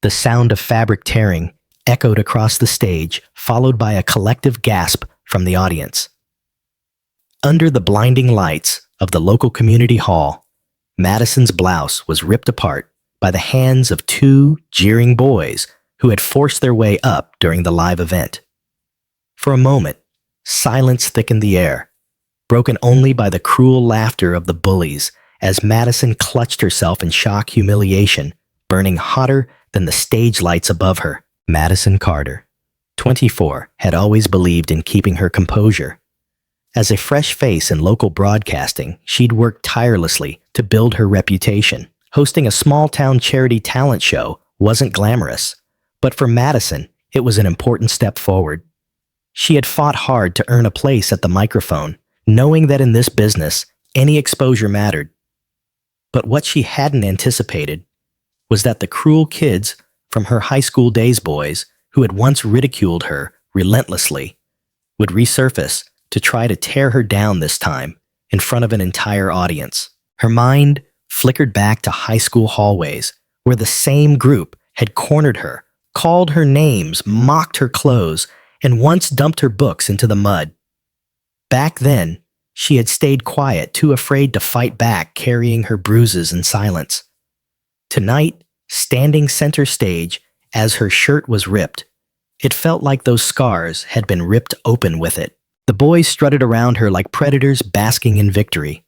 The sound of fabric tearing echoed across the stage, followed by a collective gasp from the audience. Under the blinding lights of the local community hall, Madison's blouse was ripped apart by the hands of two jeering boys who had forced their way up during the live event. For a moment, silence thickened the air, broken only by the cruel laughter of the bullies as Madison clutched herself in shock humiliation, burning hotter than the stage lights above her. Madison Carter, 24, had always believed in keeping her composure. As a fresh face in local broadcasting, she'd worked tirelessly to build her reputation. Hosting a small-town charity talent show wasn't glamorous, but for Madison, it was an important step forward. She had fought hard to earn a place at the microphone, knowing that in this business, any exposure mattered. But what she hadn't anticipated was that the cruel kids from her high school days boys, who had once ridiculed her relentlessly, would resurface to try to tear her down this time in front of an entire audience. Her mind flickered back to high school hallways, where the same group had cornered her, called her names, mocked her clothes, and once dumped her books into the mud. Back then, she had stayed quiet, too afraid to fight back, carrying her bruises in silence. Tonight, standing center stage as her shirt was ripped, it felt like those scars had been ripped open with it. The boys strutted around her like predators basking in victory.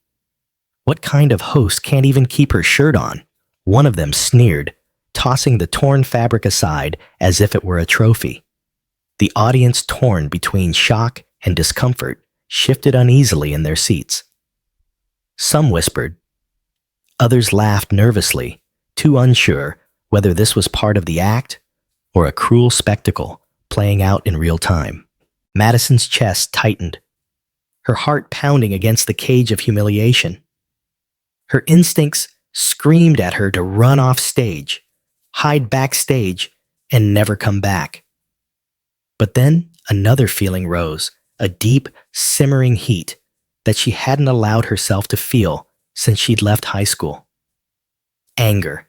"What kind of host can't even keep her shirt on?" one of them sneered, tossing the torn fabric aside as if it were a trophy. The audience, torn between shock and discomfort, shifted uneasily in their seats. Some whispered. Others laughed nervously, too unsure whether this was part of the act or a cruel spectacle playing out in real time. Madison's chest tightened, her heart pounding against the cage of humiliation. Her instincts screamed at her to run off stage, hide backstage, and never come back. But then another feeling rose, a deep, simmering heat that she hadn't allowed herself to feel since she'd left high school. Anger.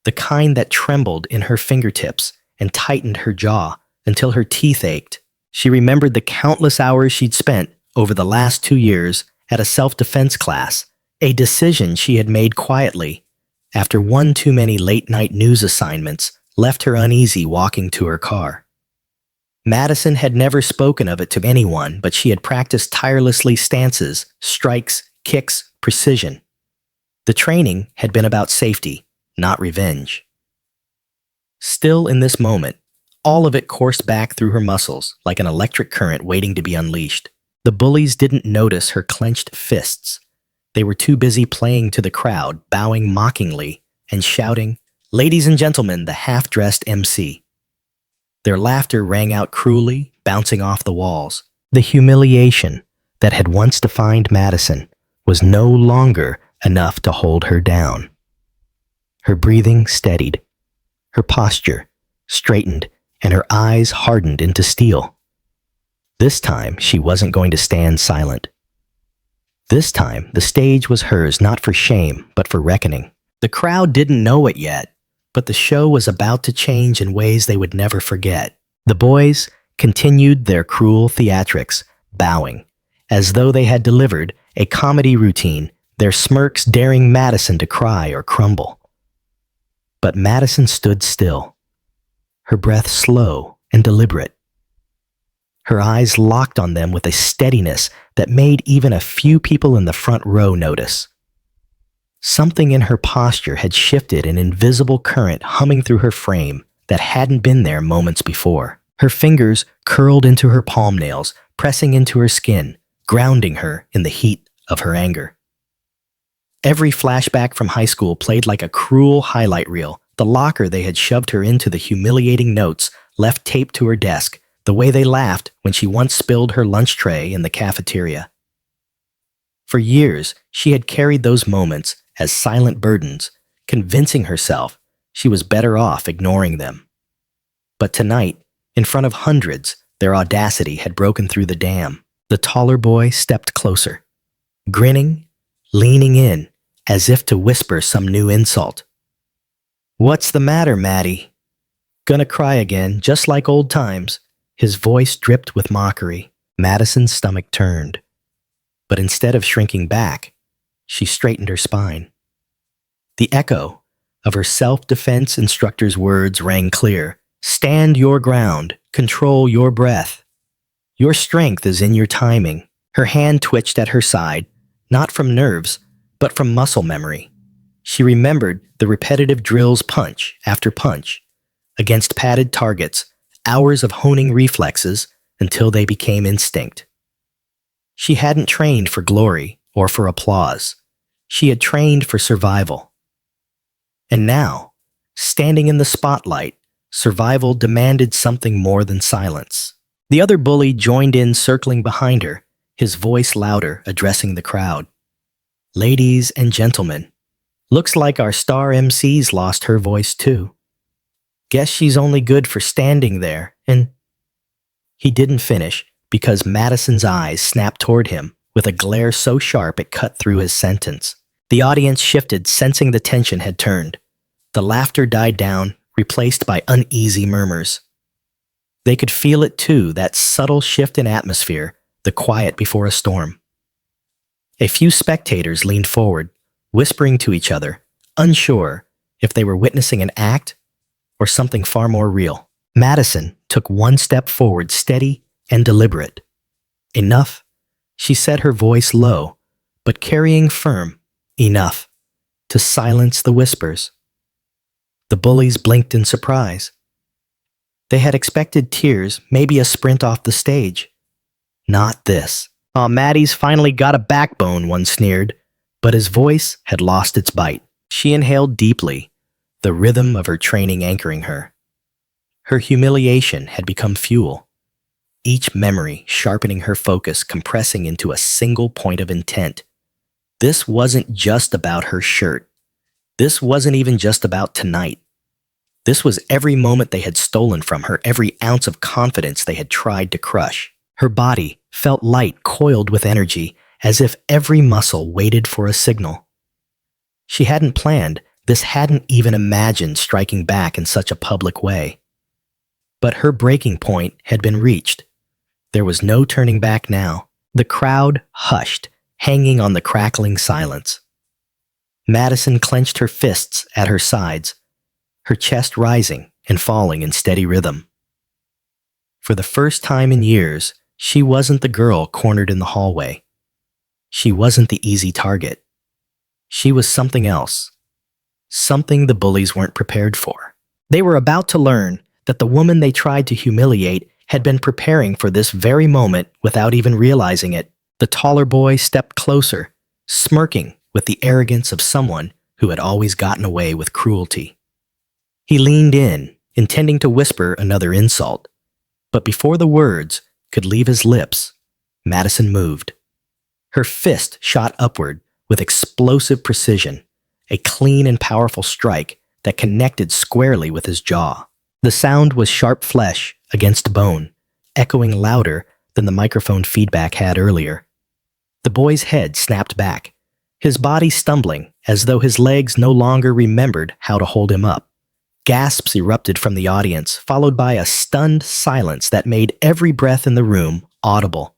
The kind that trembled in her fingertips and tightened her jaw until her teeth ached. She remembered the countless hours she'd spent over the last 2 years at a self-defense class, a decision she had made quietly after one too many late-night news assignments left her uneasy walking to her car. Madison had never spoken of it to anyone, but she had practiced tirelessly stances, strikes, kicks, precision. The training had been about safety, not revenge. Still in this moment, all of it coursed back through her muscles like an electric current waiting to be unleashed. The bullies didn't notice her clenched fists. They were too busy playing to the crowd, bowing mockingly and shouting, "Ladies and gentlemen, the half-dressed MC." Their laughter rang out cruelly, bouncing off the walls. The humiliation that had once defined Madison was no longer enough to hold her down. Her breathing steadied, her posture straightened, and her eyes hardened into steel. This time, she wasn't going to stand silent. This time, the stage was hers not for shame, but for reckoning. The crowd didn't know it yet, but the show was about to change in ways they would never forget. The boys continued their cruel theatrics, bowing, as though they had delivered a comedy routine, their smirks daring Madison to cry or crumble. But Madison stood still, her breath slow and deliberate. Her eyes locked on them with a steadiness that made even a few people in the front row notice. Something in her posture had shifted, an invisible current humming through her frame that hadn't been there moments before. Her fingers curled into her palm nails, pressing into her skin, grounding her in the heat of her anger. Every flashback from high school played like a cruel highlight reel. The locker they had shoved her into, the humiliating notes left taped to her desk, the way they laughed when she once spilled her lunch tray in the cafeteria. For years, she had carried those moments as silent burdens, convincing herself she was better off ignoring them. But tonight, in front of hundreds, their audacity had broken through the dam. The taller boy stepped closer, grinning, leaning in, as if to whisper some new insult. "What's the matter, Maddie?" Gonna cry again, just like old times. His voice dripped with mockery. Madison's stomach turned. But instead of shrinking back, she straightened her spine. The echo of her self-defense instructor's words rang clear. Stand your ground. Control your breath. Your strength is in your timing. Her hand twitched at her side, not from nerves, but from muscle memory. She remembered the repetitive drills punch after punch against padded targets, hours of honing reflexes until they became instinct. She hadn't trained for glory or for applause. She had trained for survival. And now, standing in the spotlight, survival demanded something more than silence. The other bully joined in, circling behind her, his voice louder, addressing the crowd. Ladies and gentlemen, looks like our star MC's lost her voice too. Guess she's only good for standing there, and... He didn't finish because Madison's eyes snapped toward him with a glare so sharp it cut through his sentence. The audience shifted, sensing the tension had turned. The laughter died down, replaced by uneasy murmurs. They could feel it too, that subtle shift in atmosphere, the quiet before a storm. A few spectators leaned forward, whispering to each other, unsure if they were witnessing an act or something far more real. Madison took one step forward, steady and deliberate. Enough, she said, her voice low, but carrying firm. Enough to silence the whispers. The bullies blinked in surprise. They had expected tears, maybe a sprint off the stage. Not this. "Aw, Maddie's finally got a backbone," one sneered, but his voice had lost its bite. She inhaled deeply, the rhythm of her training anchoring her. Her humiliation had become fuel, each memory sharpening her focus, compressing into a single point of intent. This wasn't just about her shirt. This wasn't even just about tonight. This was every moment they had stolen from her, every ounce of confidence they had tried to crush. Her body felt light, coiled with energy, as if every muscle waited for a signal. She hadn't planned this, hadn't even imagined striking back in such a public way. But her breaking point had been reached. There was no turning back now. The crowd hushed, hanging on the crackling silence. Madison clenched her fists at her sides, her chest rising and falling in steady rhythm. For the first time in years, she wasn't the girl cornered in the hallway. She wasn't the easy target. She was something else. Something the bullies weren't prepared for. They were about to learn that the woman they tried to humiliate had been preparing for this very moment without even realizing it. The taller boy stepped closer, smirking with the arrogance of someone who had always gotten away with cruelty. He leaned in, intending to whisper another insult. But before the words could leave his lips, Madison moved. Her fist shot upward with explosive precision, a clean and powerful strike that connected squarely with his jaw. The sound was sharp flesh against bone, echoing louder than the microphone feedback had earlier. The boy's head snapped back, his body stumbling as though his legs no longer remembered how to hold him up. Gasps erupted from the audience, followed by a stunned silence that made every breath in the room audible.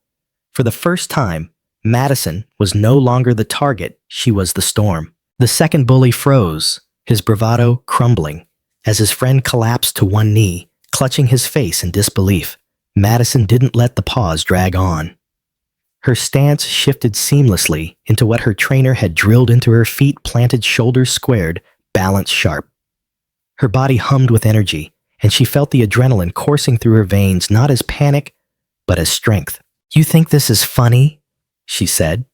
For the first time, Madison was no longer the target, she was the storm. The second bully froze, his bravado crumbling, as his friend collapsed to one knee, clutching his face in disbelief. Madison didn't let the pause drag on. Her stance shifted seamlessly into what her trainer had drilled into her: feet planted, shoulders squared, balance sharp. Her body hummed with energy, and she felt the adrenaline coursing through her veins, not as panic, but as strength. "You think this is funny?" she said,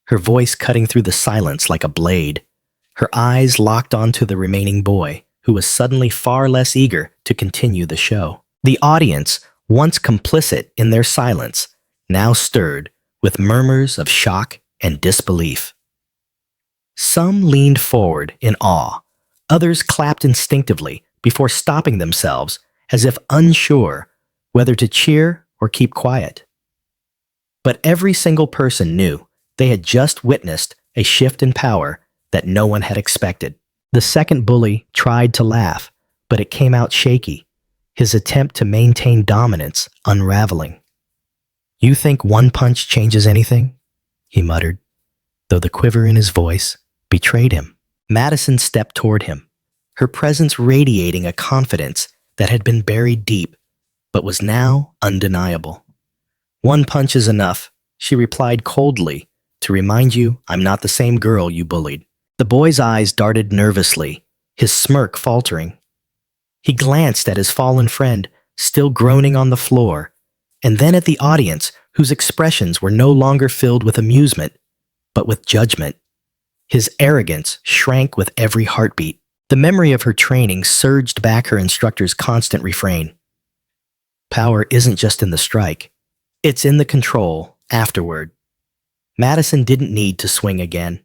her voice cutting through the silence like a blade. Her eyes locked onto the remaining boy, who was suddenly far less eager to continue the show. The audience, once complicit in their silence, now stirred with murmurs of shock and disbelief. Some leaned forward in awe. Others clapped instinctively before stopping themselves, as if unsure whether to cheer or keep quiet. But every single person knew they had just witnessed a shift in power that no one had expected. The second bully tried to laugh, but it came out shaky, his attempt to maintain dominance unraveling. "You think one punch changes anything?" he muttered, though the quiver in his voice betrayed him. Madison stepped toward him, her presence radiating a confidence that had been buried deep, but was now undeniable. "One punch is enough," she replied coldly, "to remind you I'm not the same girl you bullied." The boy's eyes darted nervously, his smirk faltering. He glanced at his fallen friend, still groaning on the floor, and then at the audience, whose expressions were no longer filled with amusement, but with judgment. His arrogance shrank with every heartbeat. The memory of her training surged back her instructor's constant refrain. "Power isn't just in the strike. It's in the control afterward." Madison didn't need to swing again.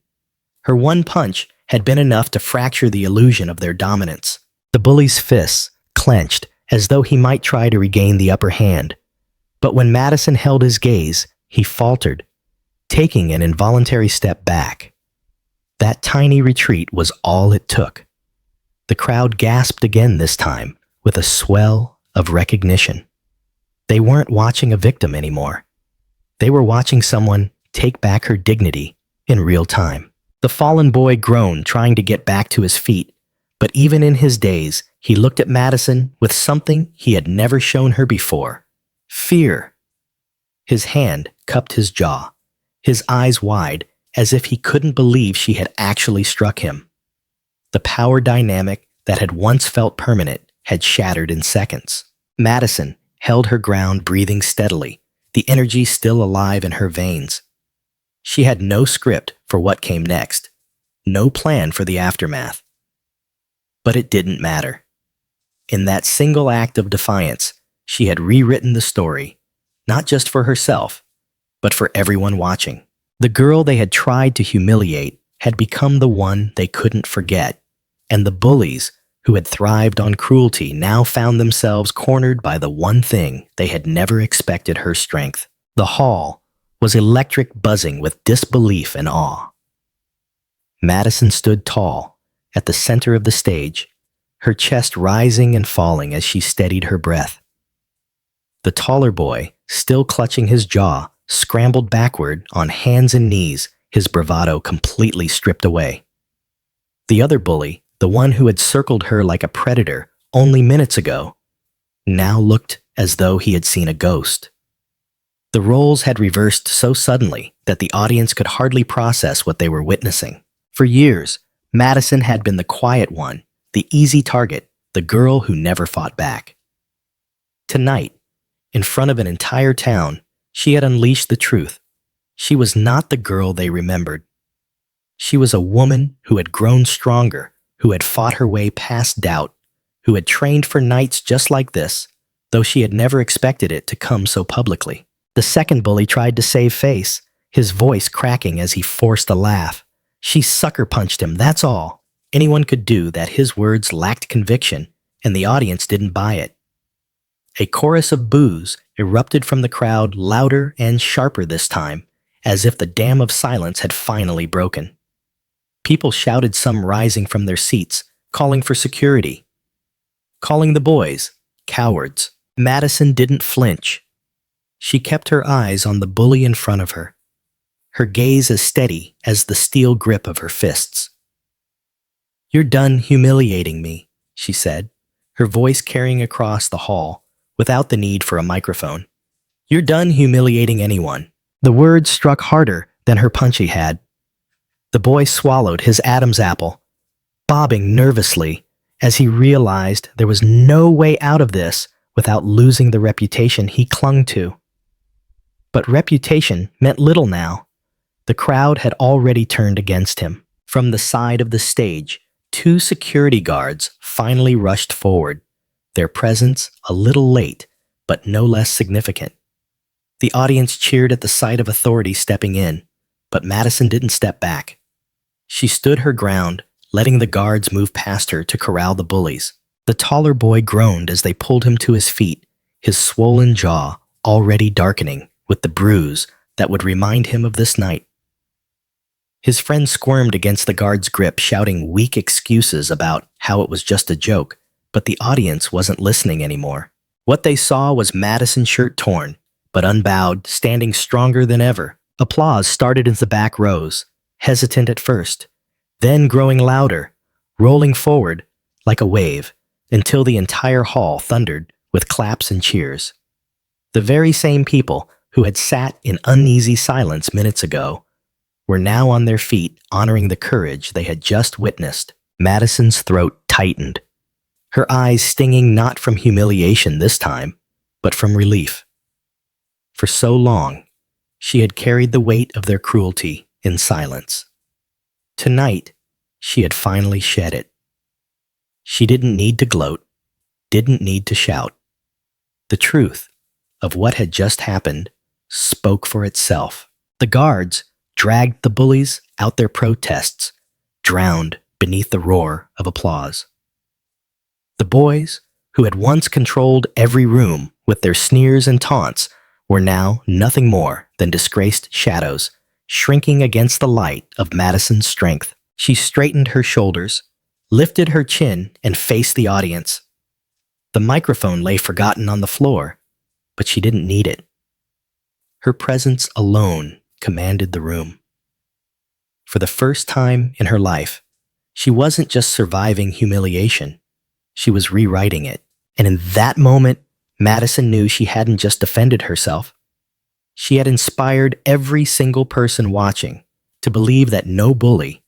Her one punch had been enough to fracture the illusion of their dominance. The bully's fists clenched as though he might try to regain the upper hand. But when Madison held his gaze, he faltered, taking an involuntary step back. That tiny retreat was all it took. The crowd gasped again this time, with a swell of recognition. They weren't watching a victim anymore. They were watching someone take back her dignity in real time. The fallen boy groaned, trying to get back to his feet, but even in his daze, he looked at Madison with something he had never shown her before: fear. His hand cupped his jaw, his eyes wide, as if he couldn't believe she had actually struck him. The power dynamic that had once felt permanent had shattered in seconds. Madison held her ground, breathing steadily, the energy still alive in her veins. She had no script for what came next, no plan for the aftermath. But it didn't matter. In that single act of defiance, she had rewritten the story, not just for herself, but for everyone watching. The girl they had tried to humiliate had become the one they couldn't forget, and the bullies who had thrived on cruelty now found themselves cornered by the one thing they had never expected: her strength. The hall was electric, buzzing with disbelief and awe. Madison stood tall at the center of the stage, her chest rising and falling as she steadied her breath. The taller boy, still clutching his jaw, scrambled backward on hands and knees, his bravado completely stripped away. The other bully, the one who had circled her like a predator only minutes ago, now looked as though he had seen a ghost. The roles had reversed so suddenly that the audience could hardly process what they were witnessing. For years, Madison had been the quiet one, the easy target, the girl who never fought back. Tonight, in front of an entire town, she had unleashed the truth. She was not the girl they remembered. She was a woman who had grown stronger, who had fought her way past doubt, who had trained for nights just like this, though she had never expected it to come so publicly. The second bully tried to save face, his voice cracking as he forced a laugh. She sucker punched him, that's all. Anyone could do that. His words lacked conviction, and the audience didn't buy it. A chorus of boos erupted from the crowd, louder and sharper this time, as if the dam of silence had finally broken. People shouted, some rising from their seats, calling for security, calling the boys cowards. Madison didn't flinch. She kept her eyes on the bully in front of her, her gaze as steady as the steel grip of her fists. "You're done humiliating me," she said, her voice carrying across the hall without the need for a microphone. "You're done humiliating anyone." The words struck harder than her punchy had. The boy swallowed his Adam's apple, bobbing nervously as he realized there was no way out of this without losing the reputation he clung to. But reputation meant little now. The crowd had already turned against him. From the side of the stage, 2 security guards finally rushed forward, their presence a little late, but no less significant. The audience cheered at the sight of authority stepping in, but Madison didn't step back. She stood her ground, letting the guards move past her to corral the bullies. The taller boy groaned as they pulled him to his feet, his swollen jaw already darkening with the bruise that would remind him of this night. His friend squirmed against the guard's grip, shouting weak excuses about how it was just a joke, But the audience wasn't listening anymore. What they saw was Madison's shirt torn, but unbowed, standing stronger than ever. Applause started in the back rows, hesitant at first, then growing louder, rolling forward like a wave, until the entire hall thundered with claps and cheers. The very same people who had sat in uneasy silence minutes ago were now on their feet, honoring the courage they had just witnessed. Madison's throat tightened, her eyes stinging not from humiliation this time, but from relief. For so long, she had carried the weight of their cruelty in silence. Tonight, she had finally shed it. She didn't need to gloat, didn't need to shout. The truth of what had just happened spoke for itself. The guards dragged the bullies out their protests, drowned beneath the roar of applause. The boys, who had once controlled every room with their sneers and taunts, were now nothing more than disgraced shadows, shrinking against the light of Madison's strength. She straightened her shoulders, lifted her chin, and faced the audience. The microphone lay forgotten on the floor, but she didn't need it. Her presence alone commanded the room. For the first time in her life, she wasn't just surviving humiliation, she was rewriting it. And in that moment, Madison knew she hadn't just defended herself. She had inspired every single person watching to believe that no bully,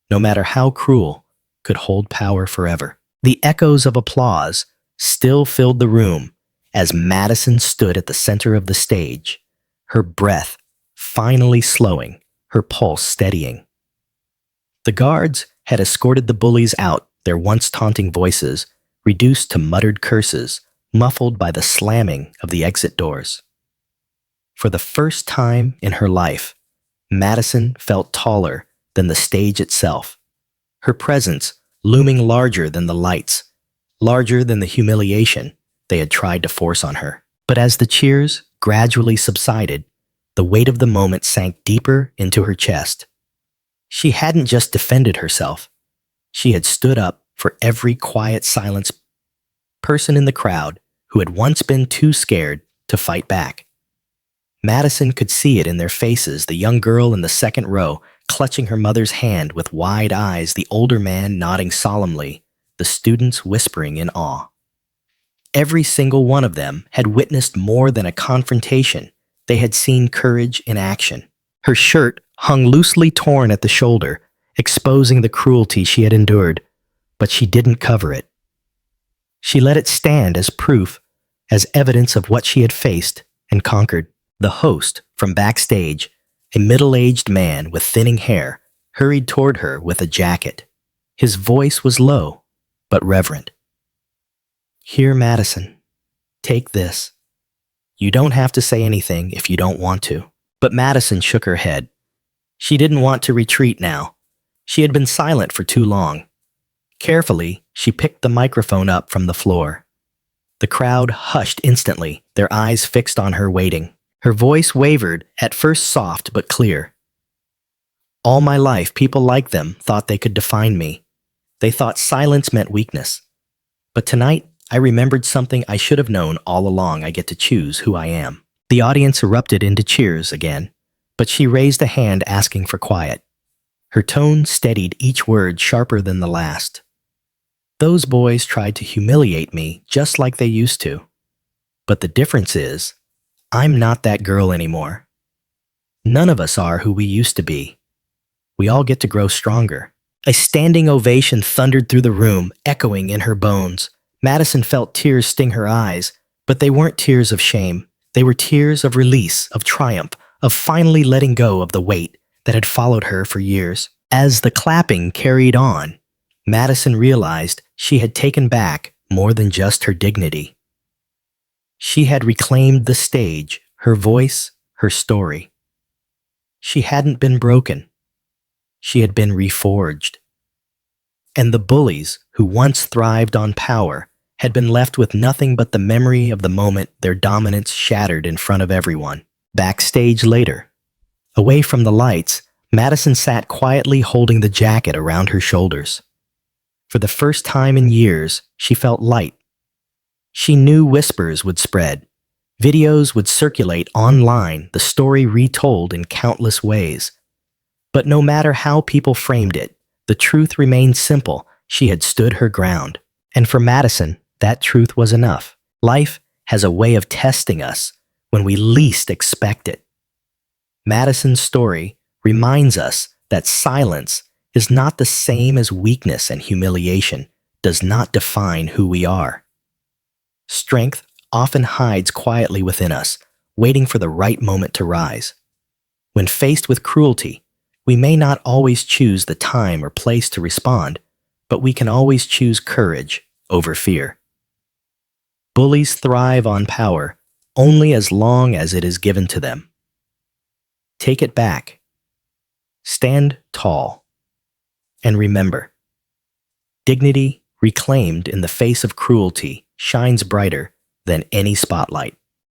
no matter how cruel, could hold power forever. The echoes of applause still filled the room as Madison stood at the center of the stage, her breath finally slowing, her pulse steadying. The guards had escorted the bullies out, their once taunting voices reduced to muttered curses, muffled by the slamming of the exit doors. For the first time in her life, Madison felt taller than the stage itself, her presence looming larger than the lights, larger than the humiliation they had tried to force on her. But as the cheers gradually subsided, the weight of the moment sank deeper into her chest. She hadn't just defended herself. She had stood up for every quiet, silent person in the crowd who had once been too scared to fight back. Madison could see it in their faces, the young girl in the second row clutching her mother's hand with wide eyes, the older man nodding solemnly, the students whispering in awe. Every single one of them had witnessed more than a confrontation. They had seen courage in action. Her shirt hung loosely torn at the shoulder, exposing the cruelty she had endured, but she didn't cover it. She let it stand as proof, as evidence of what she had faced and conquered. The host, from backstage, a middle-aged man with thinning hair, hurried toward her with a jacket. His voice was low, but reverent. "Here, Madison. Take this. You don't have to say anything if you don't want to." But Madison shook her head. She didn't want to retreat now. She had been silent for too long. Carefully, she picked the microphone up from the floor. The crowd hushed instantly, their eyes fixed on her waiting. Her voice wavered, at first soft but clear. "All my life, people like them thought they could define me. They thought silence meant weakness. But tonight, I remembered something I should have known all along. I get to choose who I am." The audience erupted into cheers again, but she raised a hand asking for quiet. Her tone steadied each word sharper than the last. "Those boys tried to humiliate me just like they used to. But the difference is, I'm not that girl anymore. None of us are who we used to be. We all get to grow stronger." A standing ovation thundered through the room, echoing in her bones. Madison felt tears sting her eyes, but they weren't tears of shame. They were tears of release, of triumph, of finally letting go of the weight that had followed her for years. As the clapping carried on, Madison realized she had taken back more than just her dignity. She had reclaimed the stage, her voice, her story. She hadn't been broken. She had been reforged. And the bullies, who once thrived on power, had been left with nothing but the memory of the moment their dominance shattered in front of everyone. Backstage later, away from the lights, Madison sat quietly holding the jacket around her shoulders. For the first time in years, she felt light. She knew whispers would spread. Videos would circulate online, the story retold in countless ways. But no matter how people framed it, the truth remained simple. She had stood her ground. And for Madison, that truth was enough. Life has a way of testing us when we least expect it. Madison's story reminds us that silence is not the same as weakness, and humiliation does not define who we are. Strength often hides quietly within us, waiting for the right moment to rise. When faced with cruelty, we may not always choose the time or place to respond, but we can always choose courage over fear. Bullies thrive on power only as long as it is given to them. Take it back. Stand tall. And remember, dignity reclaimed in the face of cruelty shines brighter than any spotlight.